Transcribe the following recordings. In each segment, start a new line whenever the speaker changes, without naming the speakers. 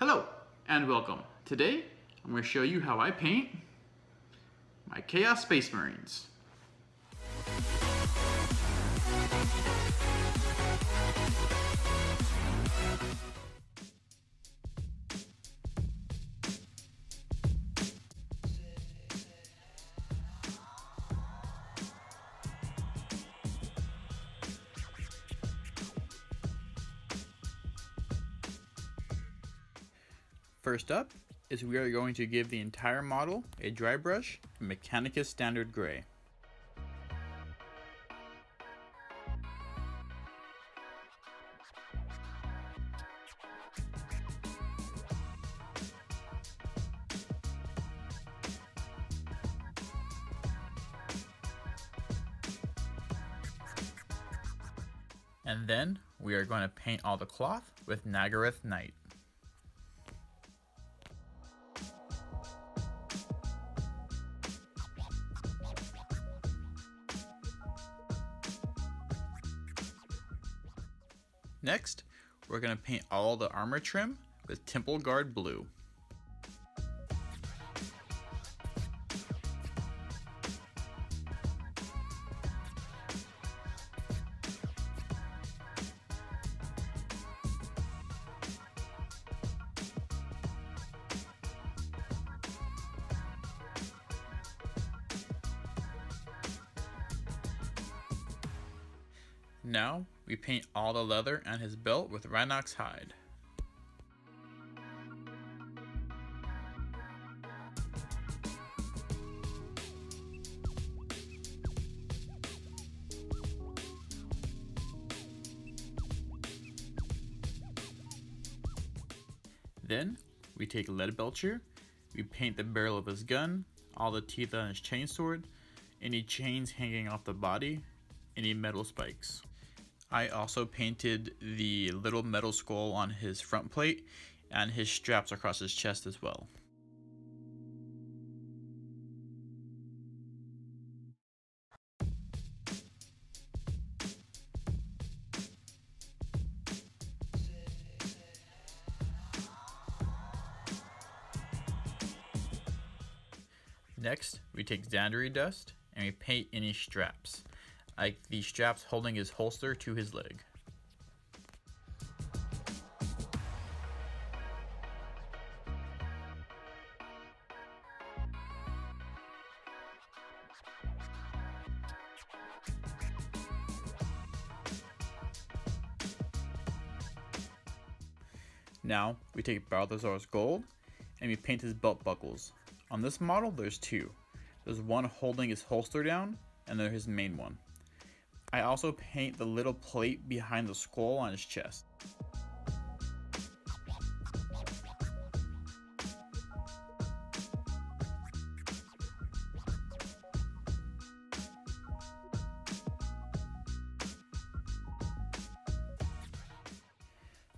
Hello and welcome. Today I'm going to show you how I paint my Chaos Space Marines. First up is we are going to give the entire model a dry brush in Mechanicus Standard Gray. And then we are going to paint all the cloth with Nagaroth Night. Next, we're going to paint all the armor trim with Temple Guard Blue. Now, we paint all the leather and his belt with Rhinox hide. Then, we take lead belcher, we paint the barrel of his gun, all the teeth on his chainsword, any chains hanging off the body, any metal spikes. I also painted the little metal skull on his front plate and his straps across his chest as well. Next, we take Xandri dust and we paint any straps, like the straps holding his holster to his leg. Now, we take Balthazar's gold and we paint his belt buckles. On this model, there's two. There's one holding his holster down, and there's his main one. I also paint the little plate behind the skull on his chest.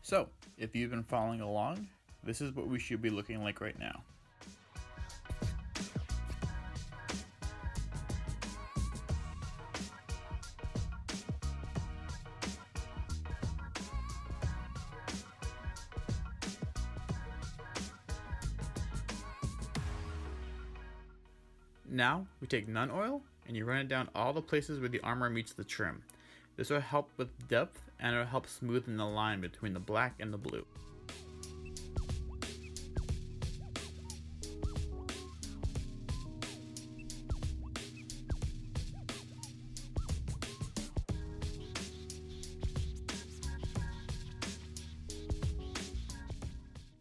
So, if you've been following along, this is what we should be looking like right now. Now, we take Nun Oil and you run it down all the places where the armor meets the trim. This will help with depth and it will help smoothen the line between the black and the blue.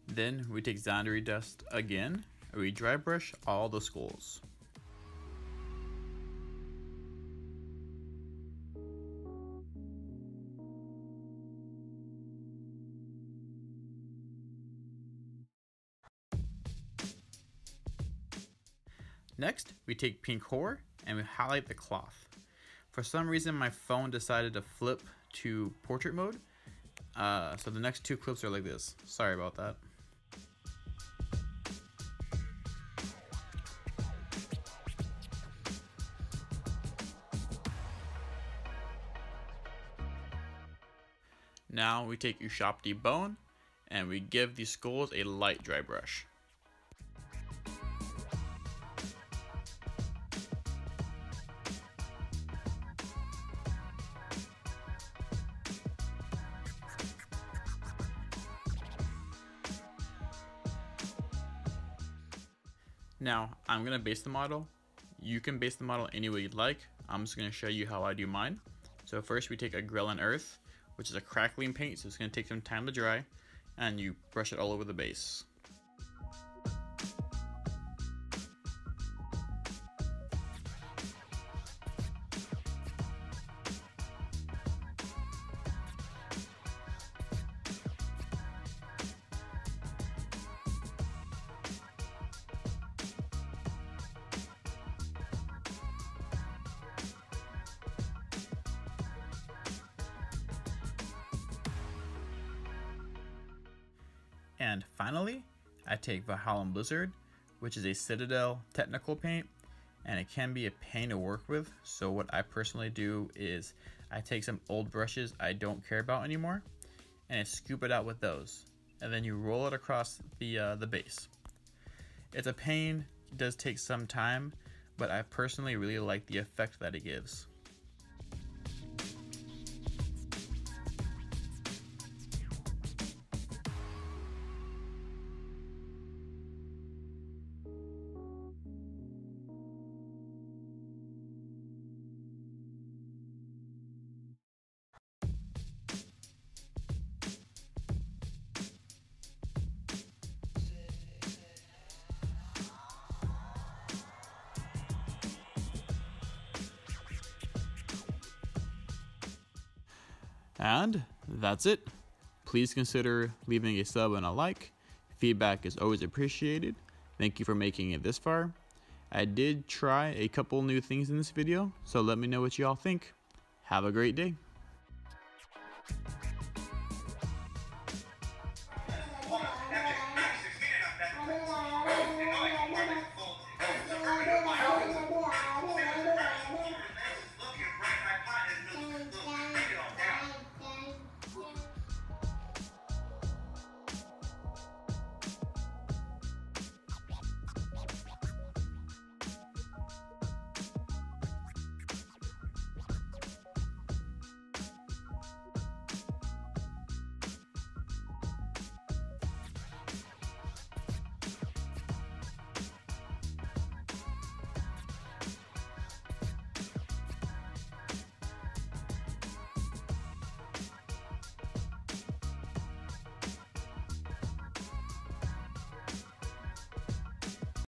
Then we take Xandri dust again and we dry brush all the skulls. Next, we take pink core and we highlight the cloth. For some reason, my phone decided to flip to portrait mode, so the next two clips are like this. Sorry about that. Now we take Ushabti bone and we give the skulls a light dry brush. Now, I'm going to base the model. You can base the model any way you'd like. I'm just going to show you how I do mine. So first we take a Grell and Earth, which is a crackling paint, so it's going to take some time to dry, and you brush it all over the base. And finally, I take Valhalla Blizzard, which is a Citadel technical paint, and it can be a pain to work with. So what I personally do is I take some old brushes I don't care about anymore, and I scoop it out with those. And then you roll it across the base. It's a pain, it does take some time, but I personally really like the effect that it gives. And that's it. Please consider leaving a sub and a like. Feedback is always appreciated. Thank you for making it this far. I did try a couple new things in this video, so let me know what you all think. Have a great day.